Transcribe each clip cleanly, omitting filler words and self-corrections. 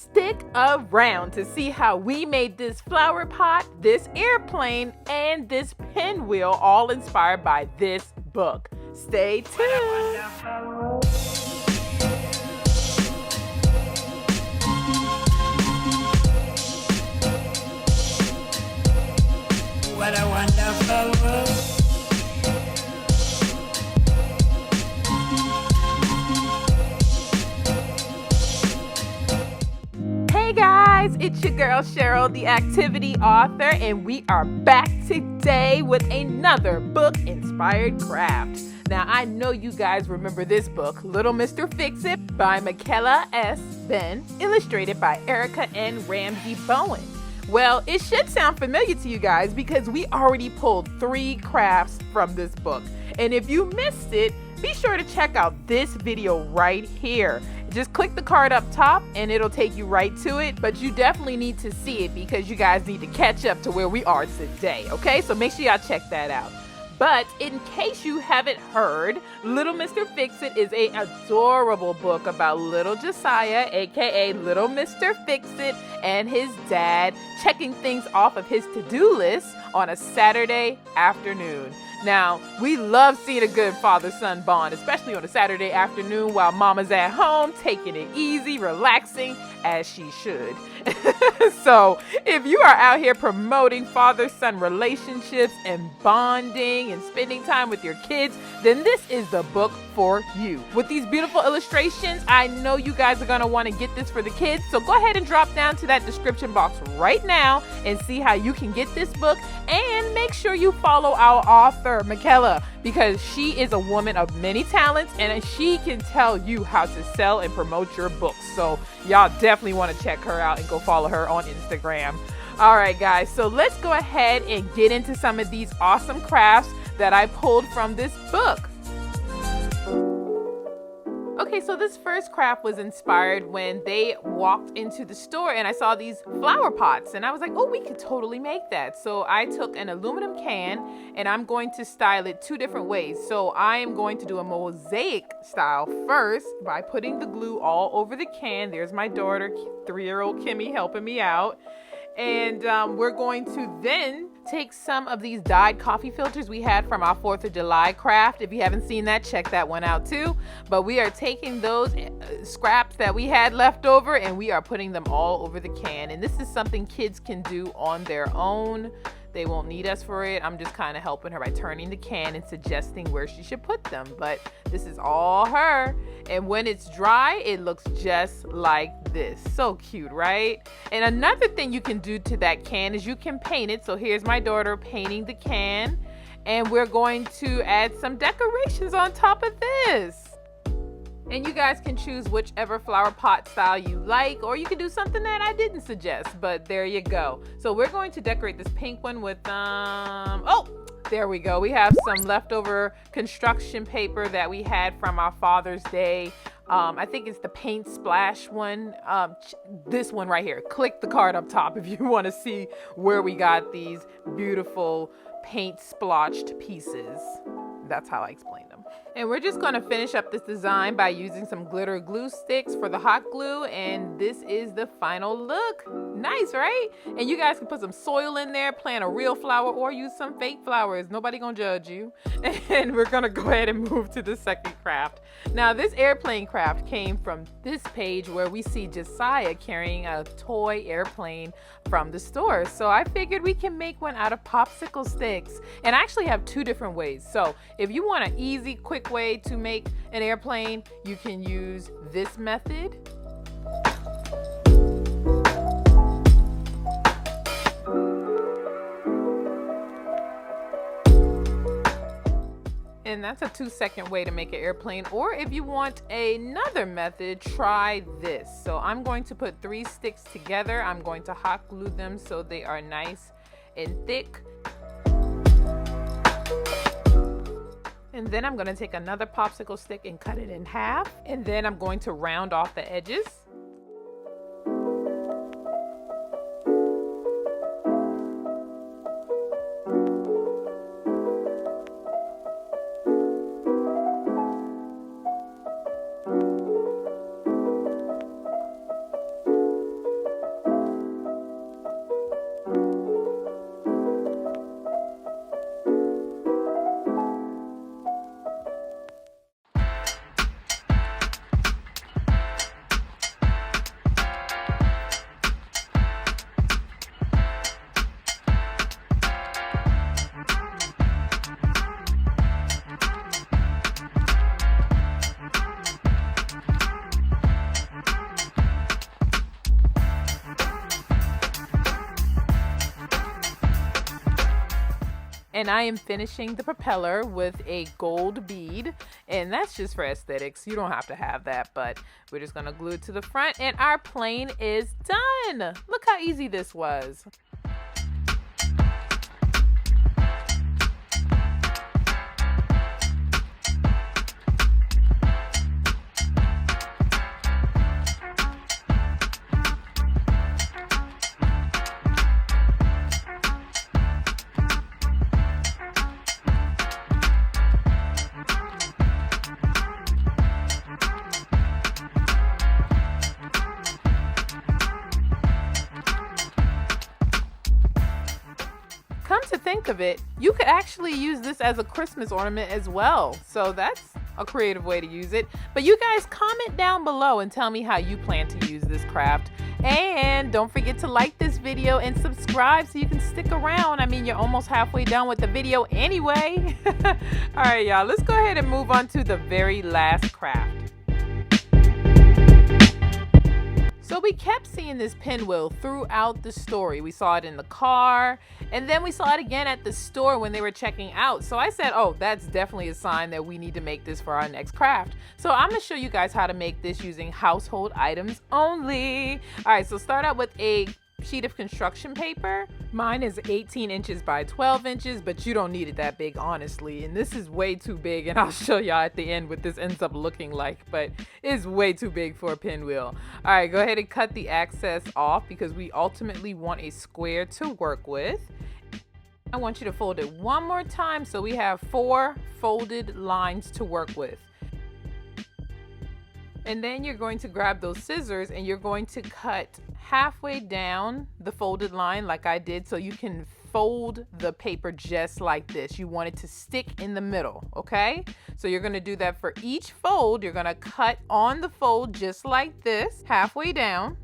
Stick around to see how we made this flower pot, this airplane, and this pinwheel all inspired by this book. Stay tuned. What a wonderful world. Hey guys, it's your girl Cheryl, the activity author, and we are back today with another book-inspired craft. Now, I know you guys remember this book, Little Mr. Fix-It by Micaela S, Benn, illustrated by Erica and Ramsey-Bowen. Well, it should sound familiar to you guys because we already pulled 3 crafts from this book. And if you missed it, be sure to check out this video right here. Just click the card up top and it'll take you right to it, but you definitely need to see it because you guys need to catch up to where we are today, okay? So make sure y'all check that out. But in case you haven't heard, Little Mr. Fix-It is an adorable book about little Josiah, aka Little Mr. Fix-It, and his dad checking things off of his to-do list on a Saturday afternoon. Now, we love seeing a good father-son bond, especially on a Saturday afternoon while mama's at home, taking it easy, relaxing, as she should. So, if you are out here promoting father-son relationships and bonding and spending time with your kids, then this is the book for you. With these beautiful illustrations, I know you guys are going to want to get this for the kids, so go ahead and drop down to that description box right now and see how you can get this book, and make sure you follow our author, Micaela, because she is a woman of many talents and she can tell you how to sell and promote your books. So y'all definitely want to check her out and go follow her on Instagram. All right, guys, so let's go ahead and get into some of these awesome crafts that I pulled from this book. Okay, so this first craft was inspired when they walked into the store and I saw these flower pots and I was like, oh, we could totally make that. So I took an aluminum can and I'm going to style it 2 different ways. So I am going to do a mosaic style first by putting the glue all over the can. There's my daughter, 3-year-old Kimmy, helping me out. And we're going to then take some of these dyed coffee filters we had from our 4th of July craft. If you haven't seen that, check that one out too. But we are taking those scraps that we had left over and we are putting them all over the can. And this is something kids can do on their own. They won't need us for it. I'm just kind of helping her by turning the can and suggesting where she should put them. But this is all her. And when it's dry, it looks just like this. So cute, right? And another thing you can do to that can is you can paint it. So here's my daughter painting the can. And we're going to add some decorations on top of this. And you guys can choose whichever flower pot style you like, or you can do something that I didn't suggest, but there you go. So we're going to decorate this pink one with, oh, there we go. We have some leftover construction paper that we had from our Father's Day. I think it's the paint splash one. This one right here. Click the card up top if you want to see where we got these beautiful paint splotched pieces. That's how I explain them. And we're just going to finish up this design by using some glitter glue sticks for the hot glue. And this is the final look. Nice, right? And you guys can put some soil in there, plant a real flower, or use some fake flowers. Nobody gonna judge you. And we're gonna go ahead and move to the second craft. Now, this airplane craft came from this page where we see Josiah carrying a toy airplane from the store. So I figured we can make one out of popsicle sticks. And I actually have 2 different ways. So if you want an easy, quick way to make an airplane, you can use this method. And that's a 2-second way to make an airplane. Or if you want another method, try this. So I'm going to put 3 sticks together. I'm going to hot glue them so they are nice and thick. And then I'm going to take another popsicle stick and cut it in half. And then I'm going to round off the edges. And I am finishing the propeller with a gold bead, and that's just for aesthetics. You don't have to have that, but we're just gonna glue it to the front and our plane is done. Look how easy this was. Come to think of it, you could actually use this as a Christmas ornament as well. So that's a creative way to use it. But you guys comment down below and tell me how you plan to use this craft. And don't forget to like this video and subscribe so you can stick around. I mean, you're almost halfway done with the video anyway. All right, y'all, let's go ahead and move on to the very last craft. So we kept seeing this pinwheel throughout the story. We saw it in the car, and then we saw it again at the store when they were checking out. So I said, oh, that's definitely a sign that we need to make this for our next craft. So I'm gonna show you guys how to make this using household items only. All right, so start out with a sheet of construction paper. Mine is 18 inches by 12 inches, but you don't need it that big, honestly. And this is way too big, and I'll show y'all at the end what this ends up looking like, but it's way too big for a pinwheel. All right, go ahead and cut the excess off because we ultimately want a square to work with. I want you to fold it one more time so we have 4 folded lines to work with. And then you're going to grab those scissors and you're going to cut halfway down the folded line like I did so you can fold the paper just like this. You want it to stick in the middle, okay? So you're gonna do that for each fold. You're gonna cut on the fold just like this, halfway down.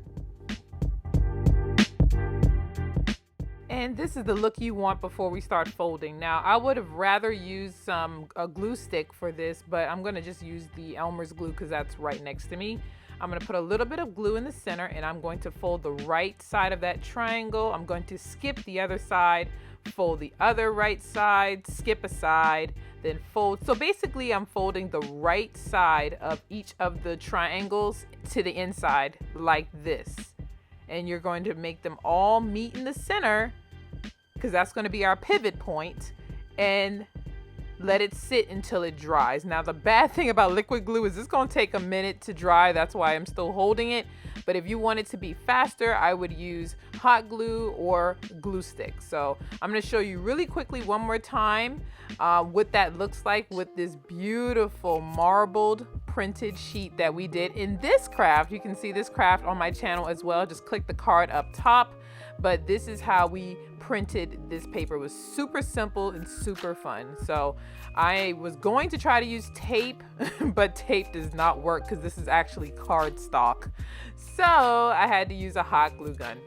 And this is the look you want before we start folding. Now, I would have rather used a glue stick for this, but I'm gonna just use the Elmer's glue because that's right next to me. I'm gonna put a little bit of glue in the center and I'm going to fold the right side of that triangle. I'm going to skip the other side, fold the other right side, skip a side, then fold. So basically I'm folding the right side of each of the triangles to the inside like this. And you're going to make them all meet in the center because that's going to be our pivot point, and let it sit until it dries. Now the bad thing about liquid glue is it's going to take a minute to dry. That's why I'm still holding it. But if you want it to be faster, I would use hot glue or glue stick. So I'm going to show you really quickly one more time what that looks like with this beautiful marbled printed sheet that we did in this craft. You can see this craft on my channel as well. Just click the card up top. But this is how we printed this paper. It was super simple and super fun. So I was going to try to use tape, but tape does not work because this is actually cardstock. So I had to use a hot glue gun.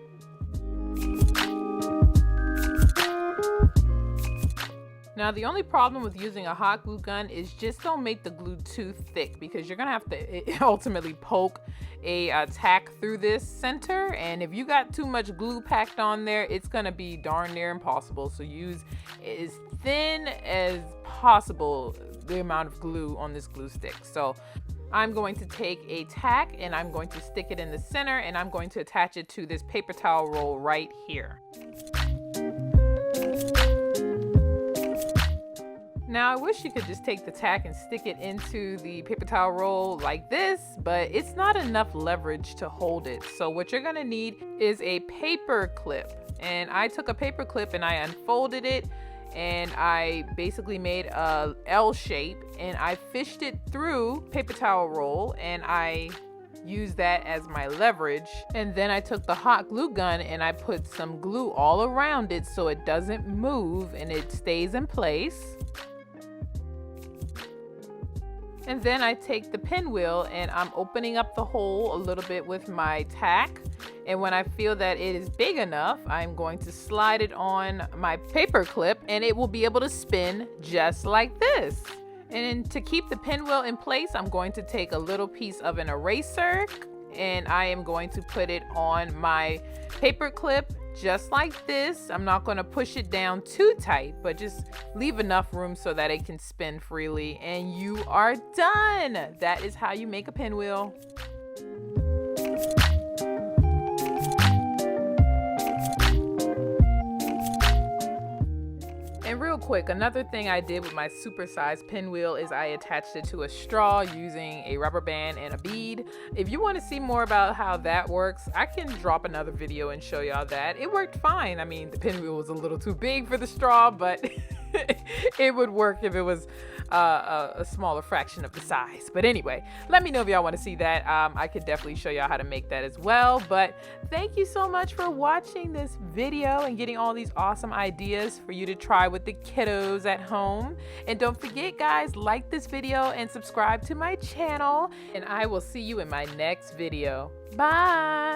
Now the only problem with using a hot glue gun is just don't make the glue too thick because you're gonna have to ultimately poke a tack through this center, and if you got too much glue packed on there, it's gonna be darn near impossible. So use as thin as possible the amount of glue on this glue stick. So I'm going to take a tack and I'm going to stick it in the center and I'm going to attach it to this paper towel roll right here. Now I wish you could just take the tack and stick it into the paper towel roll like this, but it's not enough leverage to hold it. So what you're gonna need is a paper clip. And I took a paper clip and I unfolded it and I basically made a L shape and I fished it through paper towel roll and I used that as my leverage. And then I took the hot glue gun and I put some glue all around it so it doesn't move and it stays in place. And then I take the pinwheel and I'm opening up the hole a little bit with my tack. And when I feel that it is big enough, I'm going to slide it on my paper clip and it will be able to spin just like this. And to keep the pinwheel in place, I'm going to take a little piece of an eraser and I am going to put it on my paper clip just like this. I'm not going to push it down too tight, but just leave enough room so that it can spin freely, and you are done. That is how you make a pinwheel. And real quick, another thing I did with my supersized pinwheel is I attached it to a straw using a rubber band and a bead. If you want to see more about how that works, I can drop another video and show y'all that. It worked fine. I mean, the pinwheel was a little too big for the straw, but it would work if it was a smaller fraction of the size. But anyway, let me know if y'all want to see that. I could definitely show y'all how to make that as well. But thank you so much for watching this video and getting all these awesome ideas for you to try with the kiddos at home. And don't forget, guys, like this video and subscribe to my channel, and I will see you in my next video. Bye.